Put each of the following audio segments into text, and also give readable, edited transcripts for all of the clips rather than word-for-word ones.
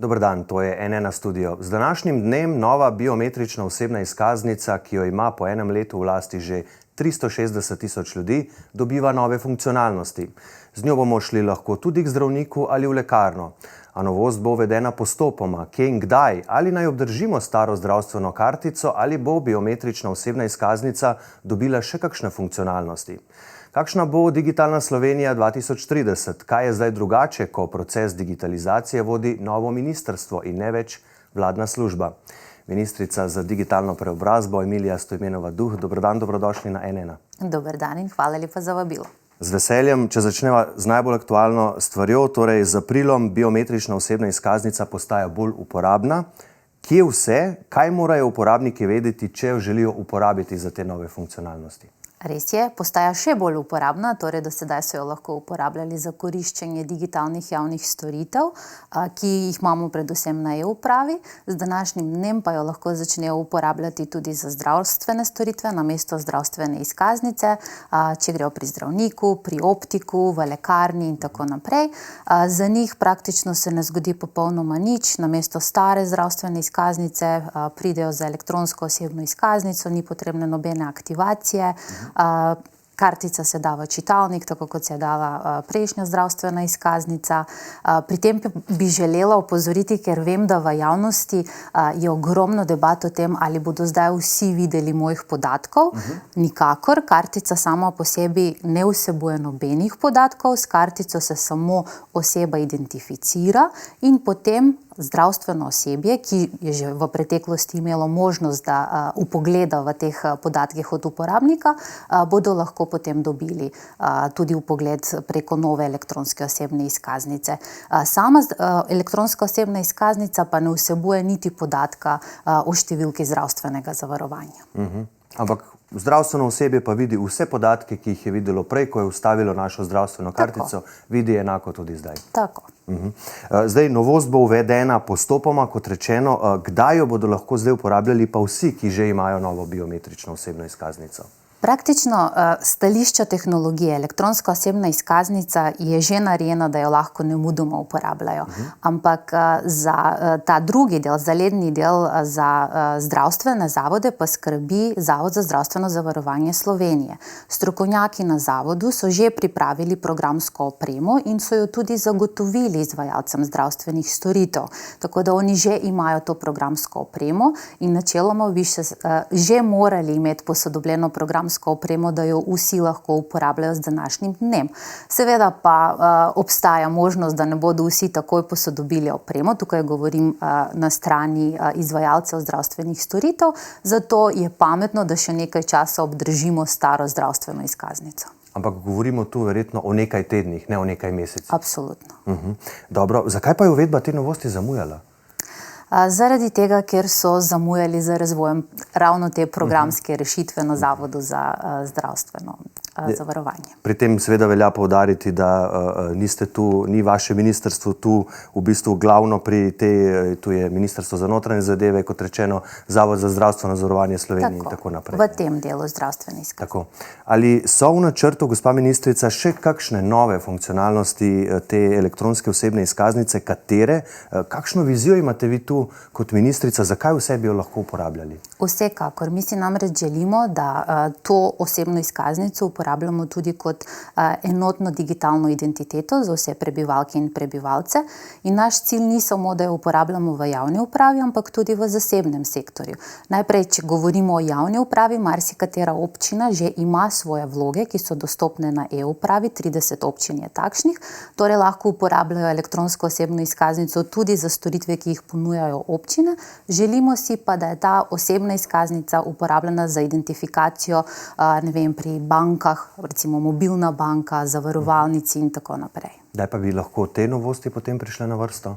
Dober dan, to je N1 Studio. Z današnjim dnem nova biometrična osebna izkaznica, ki jo ima po enem letu v lasti že 360 tisoč ljudi, dobiva nove funkcionalnosti. Z njo bomo šli lahko tudi k zdravniku ali v lekarno. A novost bo uvedena postopoma, kje in kdaj, ali naj obdržimo staro zdravstveno kartico ali bo biometrična osebna izkaznica dobila še kakšne funkcionalnosti. Kakšna bo digitalna Slovenija 2030? Kaj je zdaj drugače, ko proces digitalizacije vodi novo ministrstvo in ne več vladna služba? Ministrica za digitalno preobrazbo Emilija Stojmenova-Duh, dober dan, dobrodošli na N1. Dober dan in hvala lepa za vabilo. Z veseljem, če začneva z najbolj aktualno stvarjo, torej z aprilom biometrična osebna izkaznica postaja bolj uporabna. Kje vse, kaj morajo uporabniki vedeti, če jo želijo uporabiti za te nove funkcionalnosti? Res je, postaja še bolj uporabna, torej do sedaj so jo lahko uporabljali za koriščenje digitalnih javnih storitev, ki jih imamo predvsem na e-upravi. Z današnjim dnem pa jo lahko začnejo uporabljati tudi za zdravstvene storitve namesto zdravstvene izkaznice, če grejo pri zdravniku, pri optiku, v lekarni in tako naprej. Za njih praktično se ne zgodi popolnoma nič, namesto stare zdravstvene izkaznice pridejo za elektronsko osebno izkaznico, ni potrebne nobene aktivacije. Kartica se da v čitalnik, tako kot se je dala prejšnja zdravstvena izkaznica. Pri tem bi želela opozoriti, ker vem, da v javnosti je ogromno debat o tem, ali bodo zdaj vsi videli mojih podatkov. Nikakor, kartica sama po sebi ne vsebuje nobenih podatkov, s kartico se samo oseba identificira in potem zdravstveno osebje, ki je že v preteklosti imelo možnost, da vpogleda v teh podatkih od uporabnika, bodo lahko potem dobili tudi vpogled preko nove elektronske osebne izkaznice. Sama elektronska osebna izkaznica pa ne vsebuje niti podatka o številki zdravstvenega zavarovanja. Ampak zdravstveno osebje pa vidi vse podatke, ki jih je videlo prej, ko je vstavilo našo zdravstveno kartico, vidi enako tudi zdaj. Tako. Zdaj, novost bo uvedena postopoma, kot rečeno, kdaj jo bodo lahko zdaj uporabljali pa vsi, ki že imajo novo biometrično osebno izkaznico? Praktično stališča tehnologije, elektronska osebna izkaznica je že narejena, da jo lahko nemudoma uporabljajo. Ampak za ta drugi del, zaledni del za zdravstvene zavode pa skrbi Zavod za zdravstveno zavarovanje Slovenije. Strokovnjaki na zavodu so že pripravili programsko opremo in so jo tudi zagotovili izvajalcem zdravstvenih storitev. Tako da oni že imajo to programsko opremo in načeloma bi že morali imeti posodobljeno programsko opremo, da jo vsi lahko uporabljajo z današnjim dnem. Seveda pa obstaja možnost, da ne bodo vsi takoj posodobili opremo, tukaj govorim na strani izvajalcev zdravstvenih storitev, zato je pametno, da še nekaj časa obdržimo staro zdravstveno izkaznico. Ampak govorimo tu verjetno o nekaj tednih, ne o nekaj mesecih. Absolutno. Dobro, zakaj pa je uvedba te novosti zamujala? Zaradi tega, ker so zamujali z razvojem ravno te programske rešitve na Zavodu za zdravstveno zavarovanje. Pri tem seveda velja poudariti, da niste tu, ni vaše ministrstvo tu v bistvu glavno pri tej, tu je Ministrstvo za notranje zadeve, kot rečeno, Zavod za zdravstveno zavarovanje Slovenije in tako naprej. V tem delu zdravstvene izkaznice. Tako. Ali so v načrtu, gospa ministrica, še kakšne nove funkcionalnosti te elektronske osebne izkaznice, katere? Kakšno vizijo imate vi tu kot ministrica, zakaj vse bi jo lahko uporabljali? Vsekakor. Mi si namreč želimo, da to osebno izkaznico uporabljamo tudi kot enotno digitalno identiteto za vse prebivalke in prebivalce. In naš cilj ni samo, da jo uporabljamo v javni upravi, ampak tudi v zasebnem sektorju. Najprej, če govorimo o javni upravi, marsikatera občina že ima svoje vloge, ki so dostopne na e-upravi, 30 občin je takšnih, torej lahko uporabljajo elektronsko osebno izkaznico tudi za storitve, ki jih ponujajo občine. Želimo si pa, da je ta osebna izkaznica uporabljena za identifikacijo, ne vem, pri bankah, recimo mobilna banka, zavarovalnici in tako naprej. Kdaj pa bi lahko te novosti potem prišle na vrsto?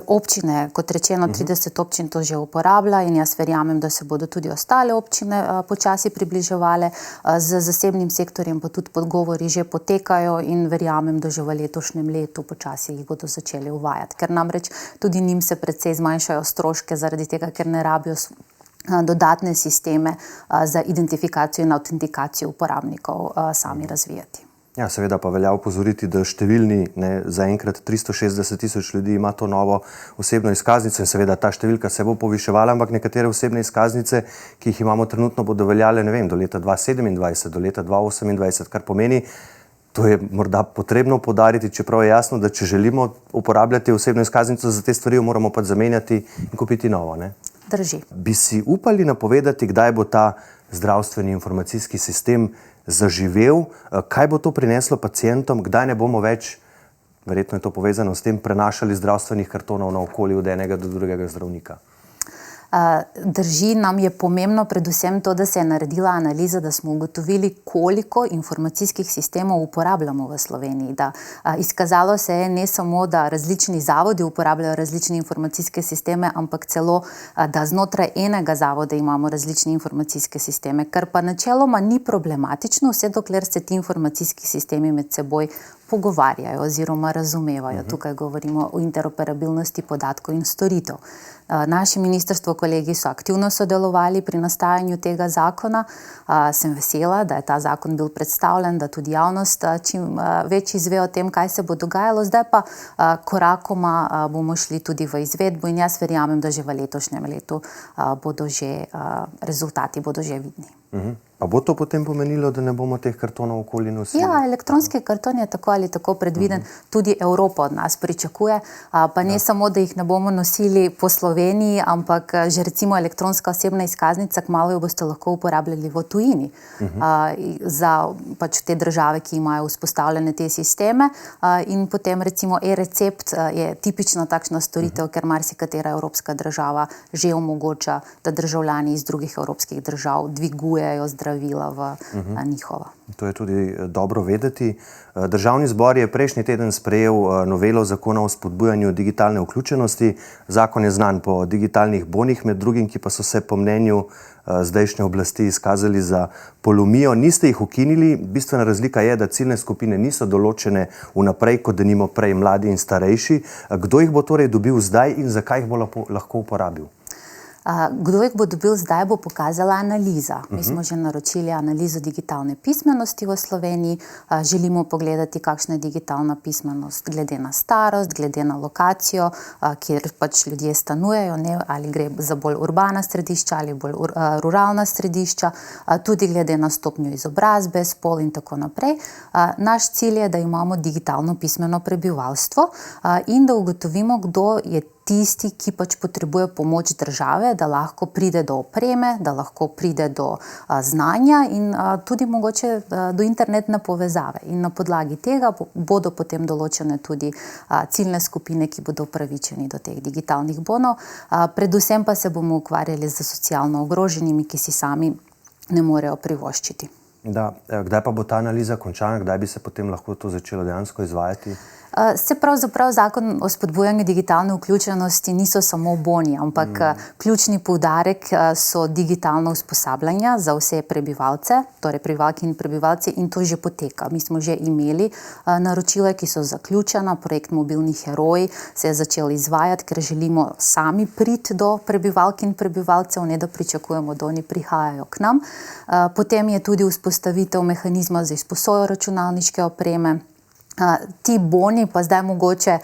Občine, kot rečeno, 30 občin to že uporablja in jaz verjamem, da se bodo tudi ostale občine počasi približevale. Z zasebnim sektorjem pa tudi pogovori že potekajo in verjamem, da že v letošnjem letu počasi jih bodo začeli uvajati. Ker namreč tudi njim se precej zmanjšajo stroške zaradi tega, ker ne rabijo dodatne sisteme za identifikacijo in autentikacijo uporabnikov sami razvijati. Ja, seveda pa velja opozoriti, da številni, zaenkrat 360 tisoč ljudi ima to novo osebno izkaznico in seveda ta številka se bo poviševala, ampak nekatere osebne izkaznice, ki jih imamo trenutno, bodo veljale, ne vem, do leta 2027, do leta 2028, kar pomeni, to je morda potrebno poudariti, čeprav je jasno, da če želimo uporabljati osebno izkaznico za te stvari, jo moramo pač zamenjati in kupiti novo, ne? Drži. Bi si upali napovedati, kdaj bo ta zdravstveni informacijski sistem zaživel, kaj bo to prineslo pacientom, kdaj ne bomo več, verjetno je to povezano s tem, prenašali zdravstvenih kartonov naokoli od enega do drugega zdravnika? Drži, nam je pomembno predvsem to, da se je naredila analiza, da smo ugotovili, koliko informacijskih sistemov uporabljamo v Sloveniji. Izkazalo se je ne samo, da različni zavodi uporabljajo različne informacijske sisteme, ampak celo, da znotraj enega zavoda imamo različne informacijske sisteme, kar pa načeloma ni problematično, vse dokler se ti informacijski sistemi med seboj pogovarjajo oziroma razumevajo. Tukaj govorimo o interoperabilnosti podatkov in storitev. Naši ministrstvo kolegi so aktivno sodelovali pri nastajanju tega zakona. Sem vesela, da je ta zakon bil predstavljen, da tudi javnost čim več izve o tem, kaj se bo dogajalo. Zdaj pa korakoma bomo šli tudi v izvedbo in jaz verjamem, da že v letošnjem letu rezultati bodo že vidni. Pa bo to potem pomenilo, da ne bomo teh kartonov okoli nosili? Ja, elektronski karton je tako ali tako predviden, tudi Evropa od nas pričakuje, pa ne samo, da jih ne bomo nosili po Sloveniji, ampak že recimo elektronska osebna izkaznica, kmalu jo boste lahko uporabljali v tujini za pač te države, ki imajo vzpostavljene te sisteme, in potem recimo e-recept je tipična takšna storitev, ker marsikatera evropska država že omogoča, da državljani iz drugih evropskih držav dvigujejo zdravila v njihova. To je tudi dobro vedeti. Državni zbor je prejšnji teden sprejel novelo zakona o spodbujanju digitalne vključenosti. Zakon je znan po digitalnih bonih, med drugim, ki pa so se po mnenju zdajšnje oblasti izkazali za polomijo. Niste jih ukinili, bistvena razlika je, da ciljne skupine niso določene vnaprej, kot denimo prej mladi in starejši. Kdo jih bo torej dobil zdaj in zakaj jih bo lahko uporabil? Kdo jih bo dobil zdaj, bo pokazala analiza. Mi smo že naročili analizo digitalne pismenosti v Sloveniji. Želimo pogledati, kakšna je digitalna pismenost glede na starost, glede na lokacijo, kjer pač ljudje stanujejo, ali gre za bolj urbana središča ali bolj ruralna središča, tudi glede na stopnjo izobrazbe, spol in tako naprej. Naš cilj je, da imamo digitalno pismeno prebivalstvo in da ugotovimo, kdo je tisti, ki pač potrebuje pomoč države, da lahko pride do opreme, da lahko pride do znanja in tudi mogoče do internetne povezave. In na podlagi tega bodo potem določene tudi ciljne skupine, ki bodo upravičeni do teh digitalnih bonov. Predvsem pa se bomo ukvarjali z socialno ogroženimi, ki si sami ne morejo privoščiti. Da, kdaj pa bo ta analiza končana, kdaj bi se potem lahko to začelo dejansko izvajati? Se pravzaprav zakon o spodbujanju digitalne vključenosti niso samo boni, ampak ključni poudarek so digitalna usposabljanja za vse prebivalce, torej prebivalke in prebivalci, in to že poteka. Mi smo že imeli naročila, ki so zaključena, projekt Mobilni heroji se je začel izvajati, ker želimo sami priti do prebivalk in prebivalcev, ne da pričakujemo, da oni prihajajo k nam. Potem je tudi vzpostavitev mehanizma za izposojo računalniške opreme. Ti boni pa zdaj mogoče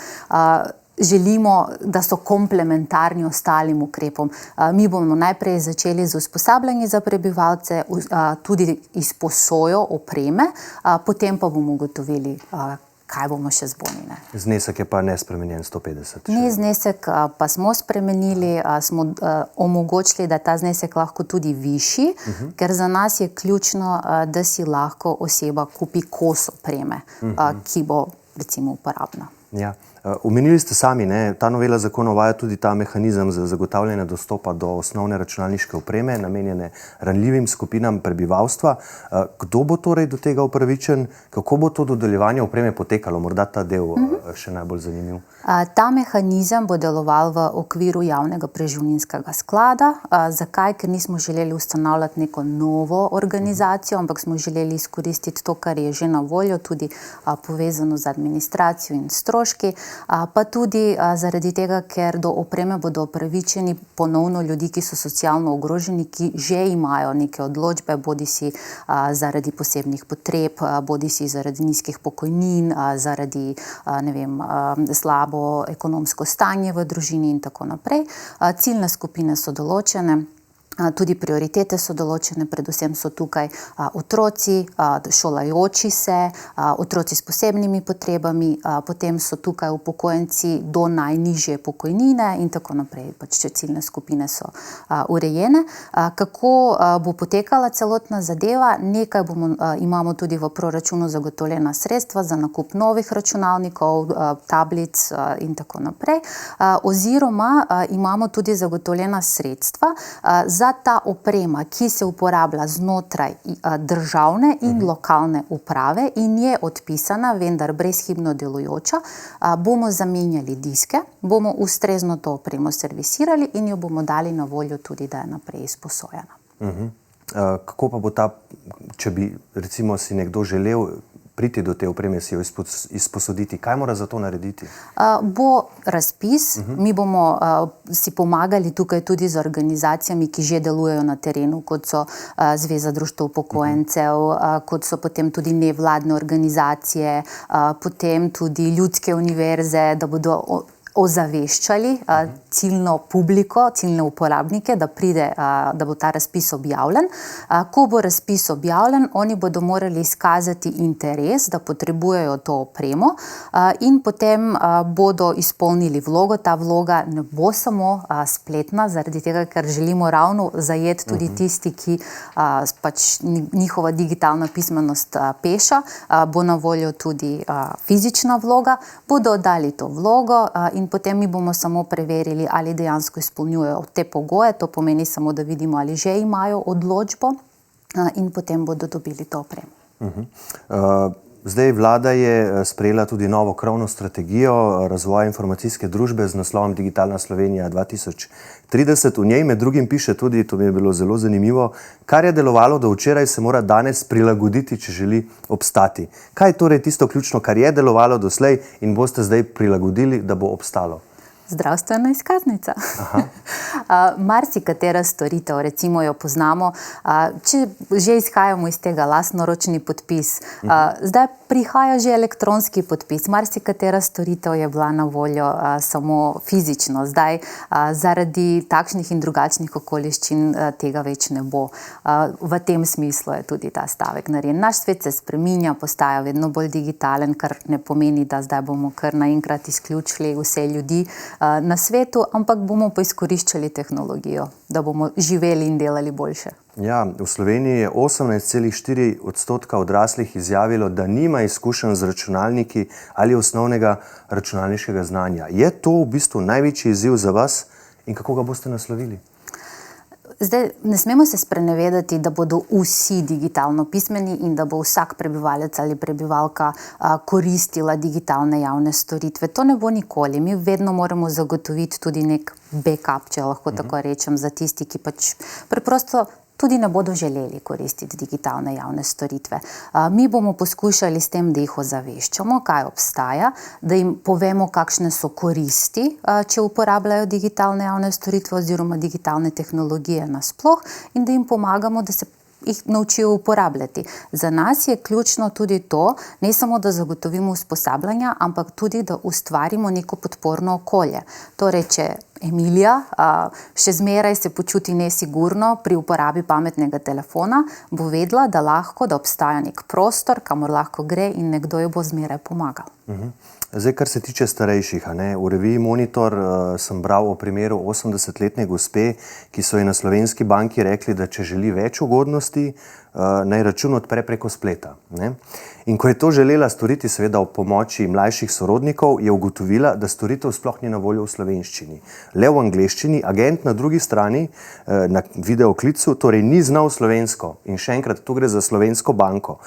želimo, da so komplementarni ostalim ukrepom. Mi bomo najprej začeli z usposabljanjem za prebivalce, tudi izposojo opreme, potem pa bomo ugotovili, kaj bomo še z boni. Znesek je pa nespremenjen 150. Ne, znesek pa smo spremenili, smo omogočili, da je ta znesek lahko tudi višji, ker za nas je ključno, da si lahko oseba kupi kos opreme, ki bo recimo uporabna. Ja. Omenili ste sami, ta novela zakona uvaja tudi ta mehanizem za zagotavljanje dostopa do osnovne računalniške opreme, namenjene ranljivim skupinam prebivalstva. Kdo bo torej do tega upravičen? Kako bo to dodeljevanje opreme potekalo? Morda ta del še najbolj zanimiv. Ta mehanizem bo deloval v okviru javnega preživninskega sklada. Zakaj? Ker nismo želeli ustanavljati neko novo organizacijo, ampak smo želeli izkoristiti to, kar je že na voljo, tudi povezano z administracijo in stroški. pa tudi zaradi tega, ker do opreme bodo upravičeni ponovno ljudi, ki so socialno ogroženi, ki že imajo neke odločbe, bodisi zaradi posebnih potreb, bodisi zaradi nizkih pokojnin, zaradi slabo ekonomsko stanje v družini in tako naprej. Ciljne skupine so določene. Tudi prioritete so določene, predvsem so tukaj otroci, šolajoči se, otroci s posebnimi potrebami, potem so tukaj upokojenci do najnižje pokojnine in tako naprej, pač ciljne skupine so urejene. Kako bo potekala celotna zadeva? Nekaj imamo tudi v proračunu zagotovljena sredstva za nakup novih računalnikov, tablic in tako naprej, oziroma imamo tudi zagotovljena sredstva za ta oprema, ki se uporablja znotraj državne in lokalne uprave in je odpisana, vendar brezhibno delujoča, bomo zamenjali diske, bomo ustrezno to opremo servisirali in jo bomo dali na voljo tudi, da je naprej izposojena. Kako pa bo ta, če bi recimo si nekdo želel priti do te opreme, si jo izposoditi, kaj mora za to narediti? Bo razpis, mi bomo si pomagali tukaj tudi z organizacijami, ki že delujejo na terenu, kot so Zveza društev upokojencev, kot so potem tudi nevladne organizacije, potem tudi ljudske univerze, da bodo ozaveščali ciljno publiko, ciljne uporabnike, da bo ta razpis objavljen. Ko bo razpis objavljen, oni bodo morali izkazati interes, da potrebujejo to opremo in potem bodo izpolnili vlogo. Ta vloga ne bo samo spletna, zaradi tega, ker želimo ravno zajeti tudi tisti, ki pač njihova digitalna pismenost peša, bo na voljo tudi fizična vloga, bodo oddali to vlogo in potem mi bomo samo preverili, ali dejansko izpolnjujejo te pogoje, to pomeni samo, da vidimo, ali že imajo odločbo in potem bodo dobili to opremo. Zdaj vlada je sprejela tudi novo krovno strategijo razvoja informacijske družbe z naslovom Digitalna Slovenija 2030. V njej med drugim piše tudi, to mi je bilo zelo zanimivo, kar je delovalo do včeraj, se mora danes prilagoditi, če želi obstati. Kaj je torej tisto ključno, kar je delovalo doslej in boste zdaj prilagodili, da bo obstalo? Zdravstvena izkaznica. Marsikatera storitev, recimo jo poznamo, če že izhajamo iz tega lastnoročni podpis, zdaj prihaja že elektronski podpis. Marsikatera storitev je bila na voljo samo fizično. Zdaj zaradi takšnih in drugačnih okoliščin tega več ne bo. V tem smislu je tudi ta stavek narejen. Naš svet se spreminja, postaja vedno bolj digitalen, kar ne pomeni, da zdaj bomo kar naenkrat izključili vse ljudi na svetu, ampak bomo pa izkoriščali tehnologijo, da bomo živeli in delali boljše. Ja, v Sloveniji je 18,4% odraslih izjavilo, da nima izkušenj z računalniki ali osnovnega računalniškega znanja. Je to v bistvu največji izziv za vas in kako ga boste naslovili? Zdaj, ne smemo se sprenevedati, da bodo vsi digitalno pismeni in da bo vsak prebivalec ali prebivalka koristila digitalne javne storitve. To ne bo nikoli. Mi vedno moramo zagotoviti tudi nek backup, če lahko tako rečem, za tisti, ki pač preprosto tudi ne bodo želeli koristiti digitalne javne storitve. Mi bomo poskušali s tem, da jih ozaveščamo, kaj obstaja, da jim povemo, kakšne so koristi, če uporabljajo digitalne javne storitve oziroma digitalne tehnologije nasploh in da jim pomagamo, da se jih naučijo uporabljati. Za nas je ključno tudi to, ne samo, da zagotovimo usposabljanja, ampak tudi, da ustvarimo neko podporno okolje. Torej, če Emilija še zmeraj se počuti nesigurno pri uporabi pametnega telefona, bo vedela, da lahko, da obstaja nek prostor, kamor lahko gre in nekdo jo bo zmeraj pomagal. Zdaj, kar se tiče starejših, v reviji Monitor sem bral o primeru 80-letne gospe, ki so ji na slovenski banki rekli, da če želi več ugodnosti, naj račun odpre preko spleta. In ko je to želela storiti, seveda ob pomoči mlajših sorodnikov, je ugotovila, da storitev sploh ni na voljo v slovenščini. Le v angleščini, agent na drugi strani, na videoklicu, torej ni znal slovensko. In še enkrat, tu gre za slovensko banko.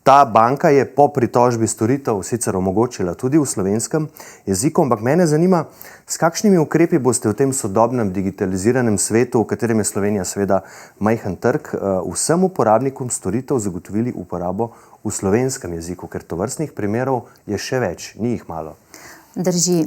Ta banka je po pritožbi storitev sicer omogočila tudi v slovenskem jeziku, ampak mene zanima, s kakšnimi ukrepi boste v tem sodobnem digitaliziranem svetu, v katerem je Slovenija seveda majhen trg, vsem uporabnikom storitev zagotovili uporabo v slovenskem jeziku, ker tovrstnih primerov je še več, ni jih malo. Drži,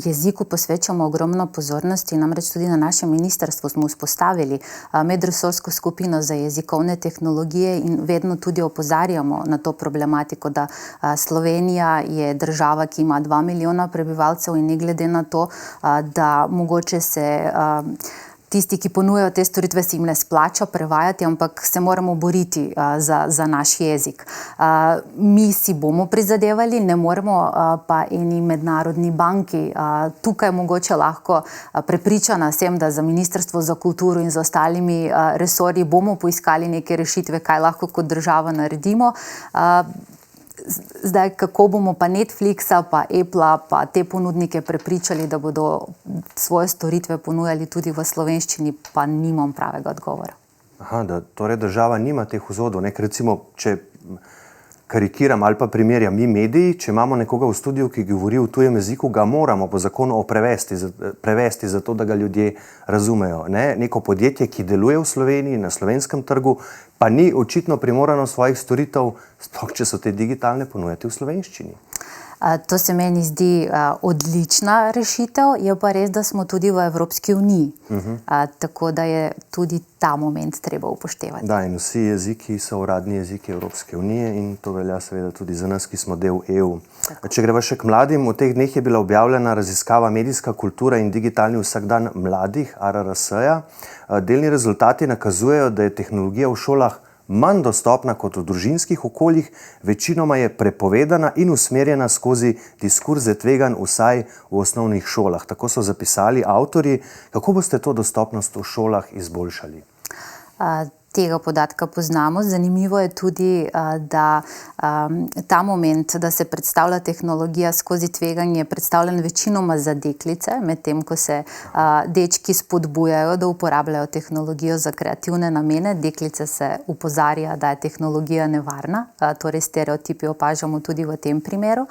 jeziku posvečamo ogromno pozornosti, namreč tudi na našem ministrstvu smo vzpostavili medresorsko skupino za jezikovne tehnologije in vedno tudi opozarjamo na to problematiko, da Slovenija je država, ki ima 2 milijona prebivalcev in ne glede na to, da mogoče se tisti, ki ponujajo te storitve, se jim ne splača prevajati, ampak se moramo boriti za naš jezik. Mi si bomo prizadevali, ne moremo pa eni mednarodni banki. Tukaj mogoče lahko prepričana sem, da za Ministrstvo za kulturo in za ostalimi resorji bomo poiskali neke rešitve, kaj lahko kot država naredimo. Zdaj, kako bomo pa Netflixa, pa Applea, pa te ponudnike prepričali, da bodo svoje storitve ponujali tudi v slovenščini, pa nimam pravega odgovora. Da torej država nima teh vzvodov, ker recimo, če karikiram ali pa primerjam, mi mediji, če imamo nekoga v studiu, ki govori v tujem jeziku, ga moramo po zakonu prevesti zato, da ga ljudje razumejo. Neko podjetje, ki deluje v Sloveniji, na slovenskem trgu, pa ni očitno primorano svojih storitev, sploh če so te digitalne, ponujati v slovenščini. To se meni zdi odlična rešitev, je pa res, da smo tudi v Evropski uniji. Tako da je tudi ta moment treba upoštevati. Da, in vsi jeziki so uradni jeziki Evropske unije in to velja seveda tudi za nas, ki smo del EU. Če greva še k mladim, v teh dneh je bila objavljena raziskava Medijska kultura in digitalni vsakdan mladih, ARRS-ja. Delni rezultati nakazujejo, da je tehnologija v šolah manj dostopna kot v družinskih okoljih, večinoma je prepovedana in usmerjena skozi diskurze tveganj vsaj v osnovnih šolah. Tako so zapisali avtorji. Kako boste to dostopnost v šolah izboljšali? Tega podatka poznamo. Zanimivo je tudi, da ta moment, da se predstavlja tehnologija skozi tveganje, predstavljen večinoma za deklice, medtem ko se dečki spodbujajo, da uporabljajo tehnologijo za kreativne namene. Deklice se opozarja, da je tehnologija nevarna, torej stereotipi opažamo tudi v tem primeru.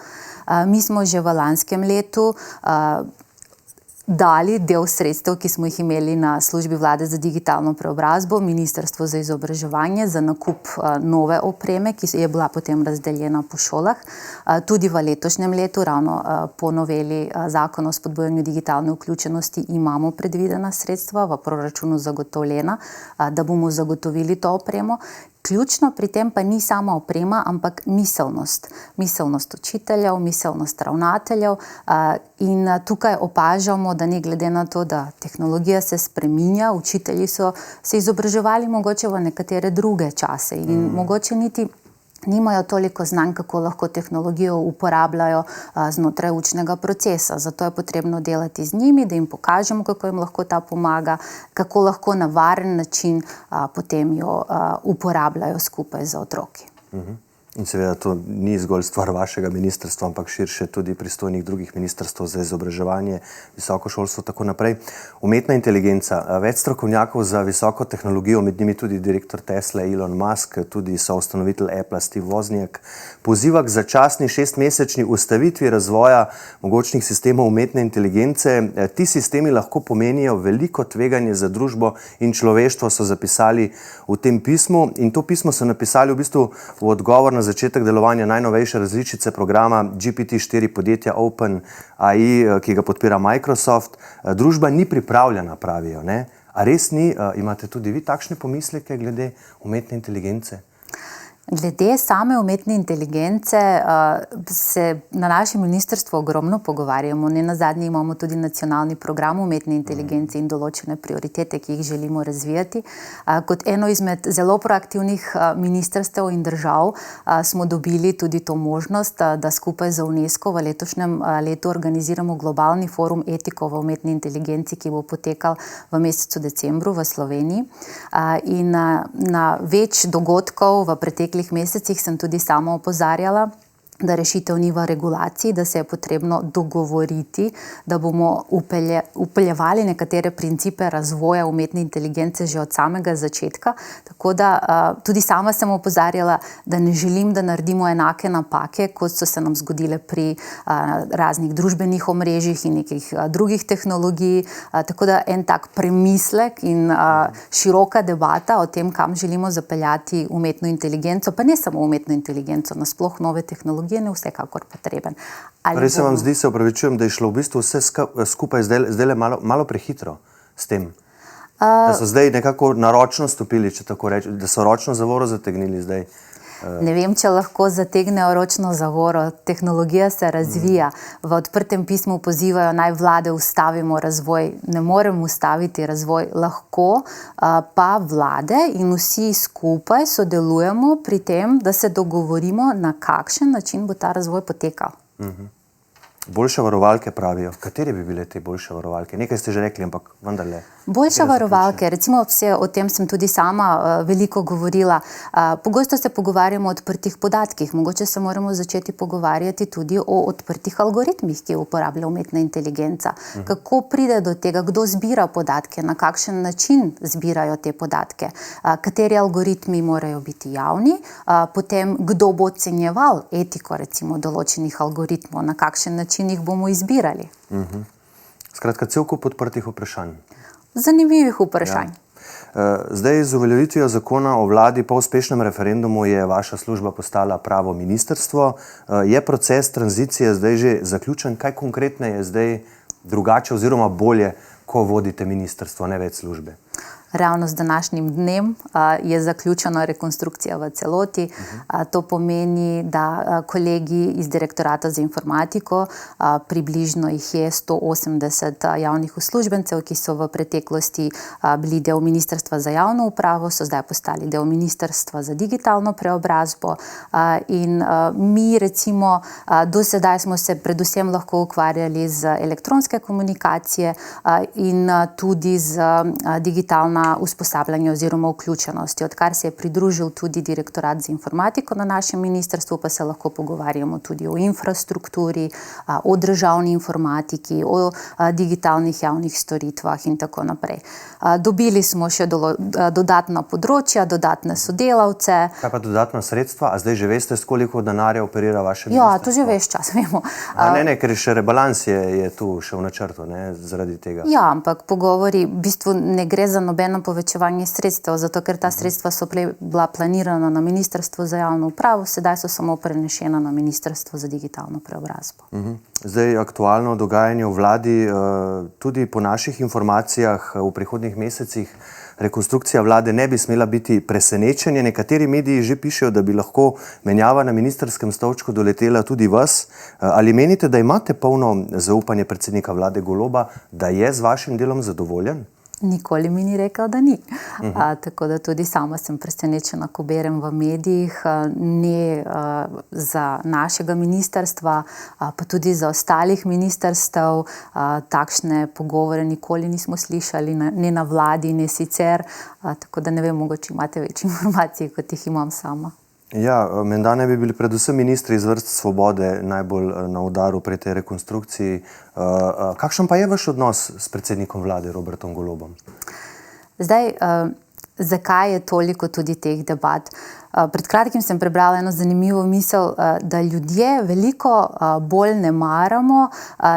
Mi smo že v lanskem letu dali del sredstev, ki smo jih imeli na službi vlade za digitalno preobrazbo, Ministrstvo za izobraževanje, za nakup nove opreme, ki je bila potem razdeljena po šolah. Tudi v letošnjem letu, ravno po noveli zakona o spodbujanju digitalne vključenosti, imamo predvidena sredstva, v proračunu zagotovljena, da bomo zagotovili to opremo. Ključno pri tem pa ni sama oprema, ampak miselnost. Miselnost učiteljev, miselnost ravnateljev in tukaj opažamo, da ne glede na to, da tehnologija se spreminja, učitelji so se izobraževali mogoče v nekatere druge čase in mogoče niti nimajo toliko znanj, kako lahko tehnologijo uporabljajo znotraj učnega procesa. Zato je potrebno delati z njimi, da jim pokažemo, kako jim lahko ta pomaga, kako lahko na varen način potem jo uporabljajo skupaj z otroki. In seveda to ni zgolj stvar vašega ministrstva, ampak širše tudi pristojnih drugih ministrstv za izobraževanje, visoko šolstvo, tako naprej. Umetna inteligenca, več strokovnjakov za visoko tehnologijo, med njimi tudi direktor Tesle Elon Musk, tudi soustanovitelj Applea Steve Wozniak, poziva k začasni 6-mesečni ustavitvi razvoja mogočnih sistemov umetne inteligence. Ti sistemi lahko pomenijo veliko tveganje za družbo in človeštvo, so zapisali v tem pismu. In to pismo so napisali v bistvu v odgovor na začetek delovanja najnovejše različice programa GPT-4 podjetja OpenAI, ki ga podpira Microsoft. Družba ni pripravljena, pravijo. A res ni? Imate tudi vi takšne pomisleke glede umetne inteligence? Glede same umetne inteligence se na našem ministrstvu ogromno pogovarjamo. Nenazadnje imamo tudi nacionalni program umetne inteligence in določene prioritete, ki jih želimo razvijati. Kot eno izmed zelo proaktivnih ministrstev in držav smo dobili tudi to možnost, da skupaj z UNESCO v letošnjem letu organiziramo globalni forum etiko v umetni inteligenci, ki bo potekal v mesecu decembru v Sloveniji. In na več dogodkov v preteklih mesecih sem tudi sama opozarjala, da rešitev ni v regulaciji, da se je potrebno dogovoriti, da bomo upeljevali nekatere principe razvoja umetne inteligence že od samega začetka. Tako da tudi sama sem opozarjala, da ne želim, da naredimo enake napake, kot so se nam zgodile pri raznih družbenih omrežjih in nekih drugih tehnologij. Tako da en tak premislek in široka debata o tem, kam želimo zapeljati umetno inteligenco, pa ne samo umetno inteligenco, nasploh nove tehnologije, tehnologije je vsekakor potreben. Res se vam zdi, se opravičujem, da je šlo v bistvu vse skupaj zdaj malo prehitro s tem? Da so zdaj nekako naročno stopili, če tako rečem, da so ročno zavoro zategnili zdaj? Ne vem, če lahko zategnejo ročno zavoro. Tehnologija se razvija. V odprtem pismu pozivajo naj vlade ustavimo razvoj. Ne moremo ustaviti razvoj. Lahko pa vlade in vsi skupaj sodelujemo pri tem, da se dogovorimo, na kakšen način bo ta razvoj potekal. Boljše varovalke pravijo. Katere bi bile te boljše varovalke? Nekaj ste že rekli, ampak vendarle. Boljše varovalke, recimo o tem sem tudi sama veliko govorila. Pogosto se pogovarjamo o odprtih podatkih, mogoče se moramo začeti pogovarjati tudi o odprtih algoritmih, ki uporablja umetna inteligenca. Kako pride do tega, kdo zbira podatke, na kakšen način zbirajo te podatke, kateri algoritmi morajo biti javni, potem kdo bo ocenjeval etiko recimo določenih algoritmov, na kakšen način jih bomo izbirali. Skratka, cel kup odprtih vprašanj. Zanimivih vprašanj. Zdaj, z uveljavitvijo zakona o vladi po uspešnem referendumu je vaša služba postala pravo ministrstvo. Je proces tranzicije zdaj že zaključen? Kaj konkretne je zdaj drugače oziroma bolje, ko vodite ministrstvo, ne več službe? Ravno z današnjim dnem je zaključena rekonstrukcija v celoti. To pomeni, da kolegi iz Direktorata za informatiko, približno jih je 180 javnih uslužbencev, ki so v preteklosti bili del Ministrstva za javno upravo, so zdaj postali del Ministrstva za digitalno preobrazbo. In mi recimo do sedaj smo se predvsem lahko ukvarjali z elektronske komunikacije in tudi z digitalno usposabljanje oziroma vključenosti. Odkar se je pridružil tudi Direktorat za informatiko na našem ministrstvu, pa se lahko pogovarjamo tudi o infrastrukturi, o državni informatiki, o digitalnih javnih storitvah in tako naprej. Dobili smo še dodatna področja, dodatne sodelavce. Kaj pa dodatna sredstva? A zdaj že veste, s koliko denarja operira vaše ministrstvo? Ja, to že ves čas vemo. Ne, ker še rebalans je tu še v načrtu, ne, zaradi tega. Ja, ampak pogovori, v bistvu ne gre za nobeno povečevanje sredstev, zato ker ta sredstva so bila planirana na Ministrstvo za javno upravo, sedaj so samo prenešena na Ministrstvo za digitalno preobrazbo. Zdaj, aktualno dogajanje v vladi, tudi po naših informacijah v prihodnjih mesecih, rekonstrukcija vlade ne bi smela biti presenečenje. Nekateri mediji že pišejo, da bi lahko menjava na ministrskem stolčku doletela tudi vas. Ali menite, da imate polno zaupanje predsednika vlade Goloba, da je z vašim delom zadovoljen? Nikoli mi ni rekel, da ni. Tako da tudi sama sem presenečena, ko berem v medijih, ne za našega ministrstva, pa tudi za ostalih ministrstev. Takšne pogovore nikoli nismo slišali, ne na vladi, ne sicer. Tako da ne vem, mogoče imate več informacij, kot jih imam sama. Ja, menda ne bi bili predvsem ministri iz vrst Svobode najbolj na udaru pri tej rekonstrukciji. Kakšen pa je vaš odnos s predsednikom vlade Robertom Golobom? Zdaj, zakaj je toliko tudi teh debat? Pred kratkim sem prebrala eno zanimivo misel, da ljudje veliko bolj ne maramo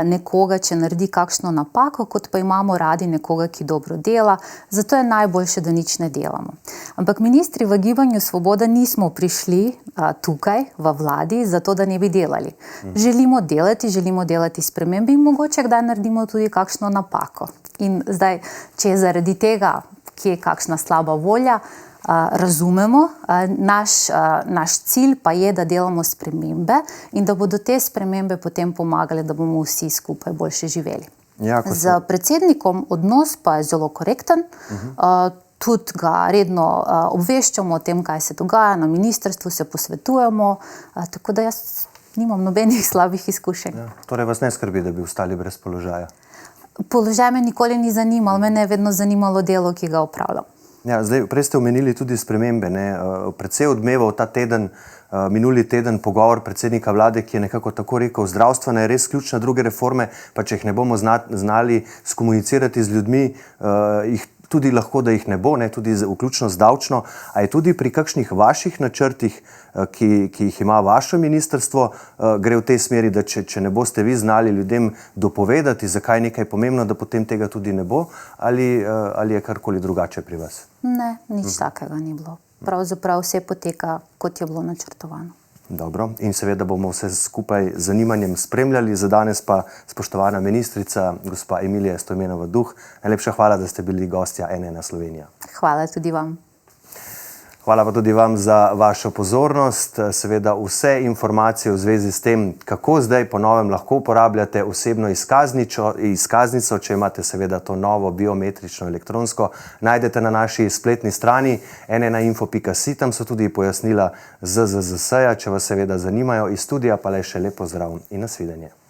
nekoga, če naredi kakšno napako, kot pa imamo radi nekoga, ki dobro dela. Zato je najboljše, da nič ne delamo. Ampak ministri v Gibanju Svoboda nismo prišli tukaj v vladi, zato da ne bi delali. Želimo delati spremembe in mogoče kdaj naredimo tudi kakšno napako. In zdaj, če je zaradi tega, kje je kakšna slaba volja, razumemo. Naš cilj pa je, da delamo spremembe in da bodo te spremembe potem pomagale, da bomo vsi skupaj boljše živeli. Z predsednikom odnos pa je zelo korekten. Tudi ga redno obveščamo o tem, kaj se dogaja na ministrstvu, se posvetujemo, tako da jaz nimam nobenih slabih izkušenj. Torej vas ne skrbi, da bi ostali brez položaja? Položaj me nikoli ni zanimal, mene je vedno zanimalo delo, ki ga opravljam. Ja, zdaj, prej ste omenili tudi spremembe. Predvsej odmeval ta teden, minuli teden pogovor predsednika vlade, ki je nekako tako rekel, zdravstvena je res ključna, druge reforme, pa če jih ne bomo znali skomunicirati z ljudmi, jih tudi lahko, da jih ne bo, tudi vključno z davčno. A je tudi pri kakšnih vaših načrtih, ki jih ima vaše ministrstvo, gre v tej smeri, da če ne boste vi znali ljudem dopovedati, zakaj je nekaj pomembno, da potem tega tudi ne bo, ali je karkoli drugače pri vas? Ne, nič takega ni bilo. Pravzaprav vse poteka, kot je bilo načrtovano. Dobro. In seveda bomo vse skupaj z zanimanjem spremljali. Za danes pa, spoštovana ministrica, gospa Emilija Stojmenova Duh, najlepša hvala, da ste bili gostja N1 Slovenija. Hvala tudi vam. Hvala pa tudi vam za vašo pozornost. Seveda vse informacije v zvezi s tem, kako zdaj po novem lahko uporabljate osebno izkaznico, če imate seveda to novo biometrično elektronsko, najdete na naši spletni strani n1info.si, tam so tudi pojasnila ZZZS-ja, če vas seveda zanimajo. Iz studija pa le še lep pozdrav in nasvidenje.